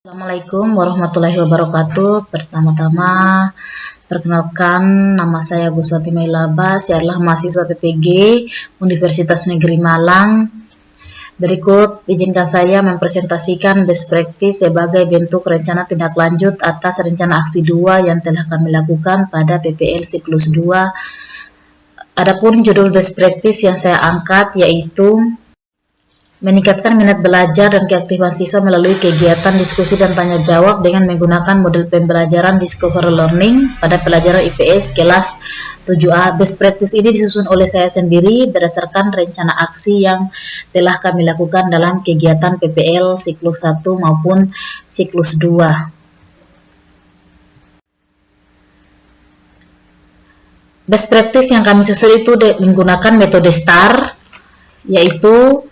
Assalamualaikum warahmatullahi wabarakatuh. Pertama-tama, perkenalkan nama saya Guswati Mailaba. Saya adalah mahasiswa PPG Universitas Negeri Malang. Berikut izinkan saya mempresentasikan best practice sebagai bentuk rencana tindak lanjut atas rencana aksi 2 yang telah kami lakukan pada PPL siklus 2. Adapun judul best practice yang saya angkat yaitu meningkatkan minat belajar dan keaktifan siswa melalui kegiatan diskusi dan tanya jawab dengan menggunakan model pembelajaran Discover Learning pada pelajaran IPS kelas 7A. Best practice ini disusun oleh saya sendiri berdasarkan rencana aksi yang telah kami lakukan dalam kegiatan PPL siklus 1 maupun siklus 2. Best practice yang kami susun itu menggunakan metode STAR, yaitu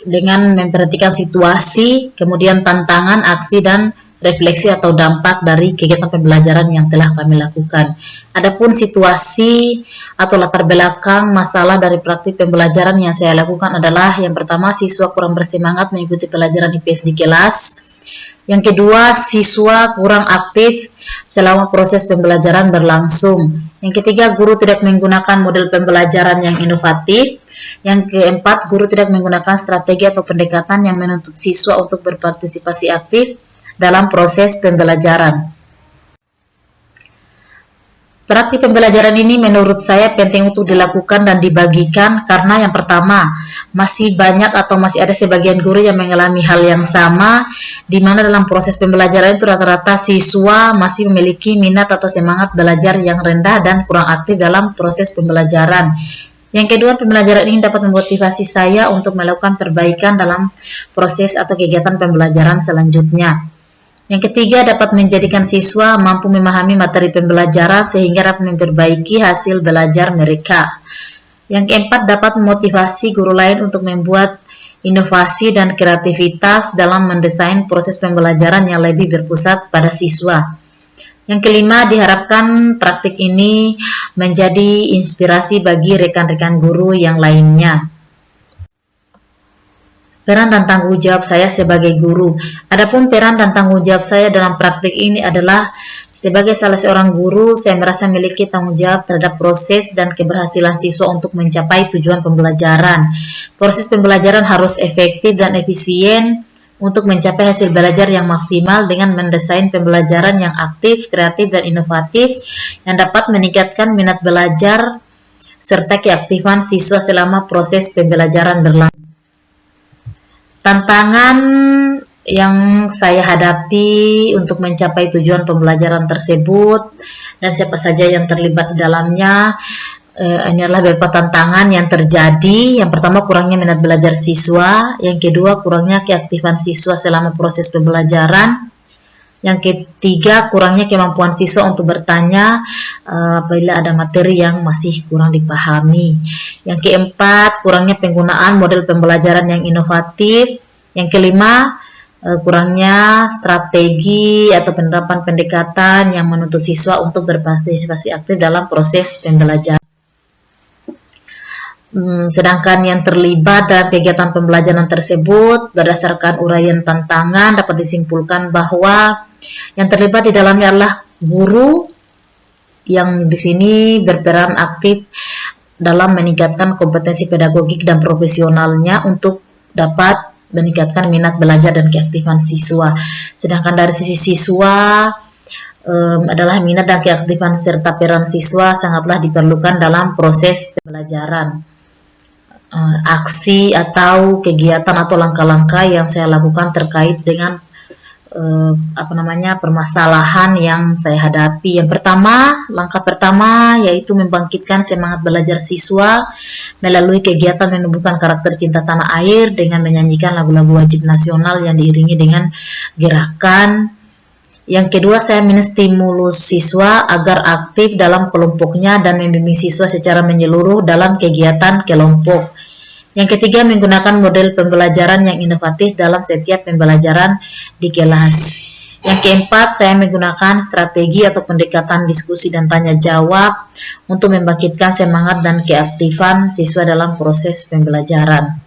dengan memperhatikan situasi, kemudian tantangan, aksi, dan refleksi atau dampak dari kegiatan pembelajaran yang telah kami lakukan. Adapun situasi atau latar belakang masalah dari praktik pembelajaran yang saya lakukan adalah yang pertama, siswa kurang bersemangat mengikuti pelajaran IPS di kelas. Yang kedua, siswa kurang aktif selama proses pembelajaran berlangsung. Yang ketiga, guru tidak menggunakan model pembelajaran yang inovatif. Yang keempat, guru tidak menggunakan strategi atau pendekatan yang menuntut siswa untuk berpartisipasi aktif dalam proses pembelajaran. Praktik pembelajaran ini menurut saya penting untuk dilakukan dan dibagikan karena yang pertama, masih banyak atau masih ada sebagian guru yang mengalami hal yang sama, di mana dalam proses pembelajaran itu rata-rata siswa masih memiliki minat atau semangat belajar yang rendah dan kurang aktif dalam proses pembelajaran. Yang kedua, pembelajaran ini dapat memotivasi saya untuk melakukan perbaikan dalam proses atau kegiatan pembelajaran selanjutnya. Yang ketiga, dapat menjadikan siswa mampu memahami materi pembelajaran sehingga dapat memperbaiki hasil belajar mereka. Yang keempat, dapat memotivasi guru lain untuk membuat inovasi dan kreativitas dalam mendesain proses pembelajaran yang lebih berpusat pada siswa. Yang kelima, diharapkan praktik ini menjadi inspirasi bagi rekan-rekan guru yang lainnya. Peran dan tanggung jawab saya sebagai guru. Adapun peran dan tanggung jawab saya dalam praktik ini adalah sebagai salah seorang guru, saya merasa memiliki tanggung jawab terhadap proses dan keberhasilan siswa untuk mencapai tujuan pembelajaran. Proses pembelajaran harus efektif dan efisien untuk mencapai hasil belajar yang maksimal dengan mendesain pembelajaran yang aktif, kreatif, dan inovatif yang dapat meningkatkan minat belajar serta keaktifan siswa selama proses pembelajaran berlangsung. Tantangan yang saya hadapi untuk mencapai tujuan pembelajaran tersebut dan siapa saja yang terlibat di dalamnya, ini adalah beberapa tantangan yang terjadi. Yang pertama, kurangnya minat belajar siswa. Yang kedua, kurangnya keaktifan siswa selama proses pembelajaran. Yang ketiga, kurangnya kemampuan siswa untuk bertanya apabila ada materi yang masih kurang dipahami. Yang keempat, kurangnya penggunaan model pembelajaran yang inovatif. Yang kelima, kurangnya strategi atau penerapan pendekatan yang menuntut siswa untuk berpartisipasi aktif dalam proses pembelajaran. Sedangkan yang terlibat dalam kegiatan pembelajaran tersebut, berdasarkan uraian tantangan, dapat disimpulkan bahwa yang terlibat di dalamnya adalah guru yang di sini berperan aktif dalam meningkatkan kompetensi pedagogik dan profesionalnya untuk dapat meningkatkan minat belajar dan keaktifan siswa. Sedangkan dari sisi siswa adalah minat dan keaktifan serta peran siswa sangatlah diperlukan dalam proses pembelajaran. Aksi atau kegiatan atau langkah-langkah yang saya lakukan terkait dengan permasalahan yang saya hadapi. Yang pertama, langkah pertama yaitu membangkitkan semangat belajar siswa melalui kegiatan menumbuhkan karakter cinta tanah air dengan menyanyikan lagu-lagu wajib nasional yang diiringi dengan gerakan. Yang kedua, saya menstimulus siswa agar aktif dalam kelompoknya dan membimbing siswa secara menyeluruh dalam kegiatan kelompok. Yang ketiga, menggunakan model pembelajaran yang inovatif dalam setiap pembelajaran di kelas. Yang keempat, saya menggunakan strategi atau pendekatan diskusi dan tanya jawab untuk membangkitkan semangat dan keaktifan siswa dalam proses pembelajaran.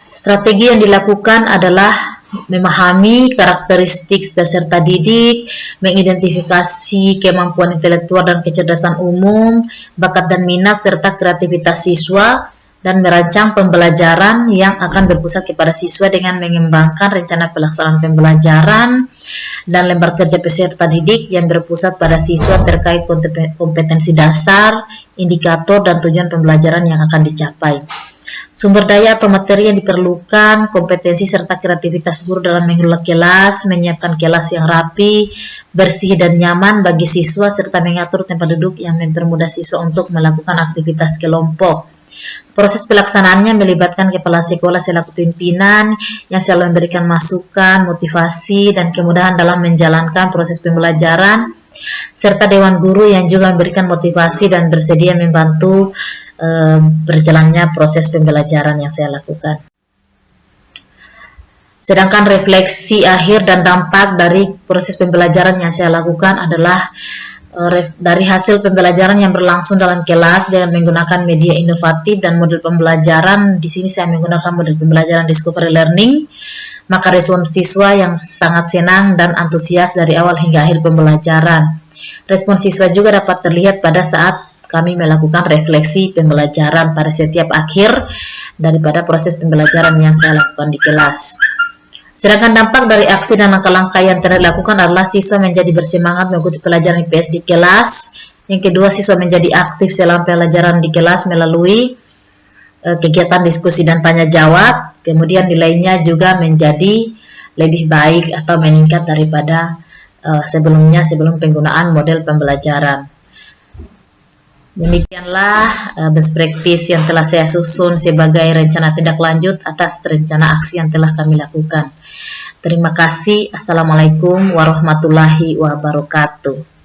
Strategi yang dilakukan adalah memahami karakteristik peserta didik, mengidentifikasi kemampuan intelektual dan kecerdasan umum, bakat dan minat, serta kreativitas siswa, dan merancang pembelajaran yang akan berpusat kepada siswa dengan mengembangkan rencana pelaksanaan pembelajaran dan lembar kerja peserta didik yang berpusat pada siswa terkait kompetensi dasar, indikator, dan tujuan pembelajaran yang akan dicapai. Sumber daya atau materi yang diperlukan, kompetensi serta kreativitas guru dalam mengelola kelas, menyiapkan kelas yang rapi, bersih dan nyaman bagi siswa, serta mengatur tempat duduk yang mempermudah siswa untuk melakukan aktivitas kelompok. Proses pelaksanaannya melibatkan kepala sekolah selaku pimpinan yang selalu memberikan masukan, motivasi, dan kemudahan dalam menjalankan proses pembelajaran, serta dewan guru yang juga memberikan motivasi dan bersedia membantu berjalannya proses pembelajaran yang saya lakukan. Sedangkan refleksi akhir dan dampak dari proses pembelajaran yang saya lakukan adalah dari hasil pembelajaran yang berlangsung dalam kelas dengan menggunakan media inovatif dan model pembelajaran. Di sini saya menggunakan model pembelajaran Discovery Learning. Maka respon siswa yang sangat senang dan antusias dari awal hingga akhir pembelajaran. Respon siswa juga dapat terlihat pada saat kami melakukan refleksi pembelajaran pada setiap akhir daripada proses pembelajaran yang saya lakukan di kelas. Sedangkan dampak dari aksi dan langkah-langkah yang telah dilakukan adalah siswa menjadi bersemangat mengikuti pelajaran IPS di kelas. Yang kedua, siswa menjadi aktif selama pelajaran di kelas melalui kegiatan diskusi dan tanya jawab. Kemudian nilainya juga menjadi lebih baik atau meningkat daripada sebelum penggunaan model pembelajaran. Demikianlah best practice yang telah saya susun sebagai rencana tindak lanjut atas rencana aksi yang telah kami lakukan. Terima kasih. Assalamualaikum warahmatullahi wabarakatuh.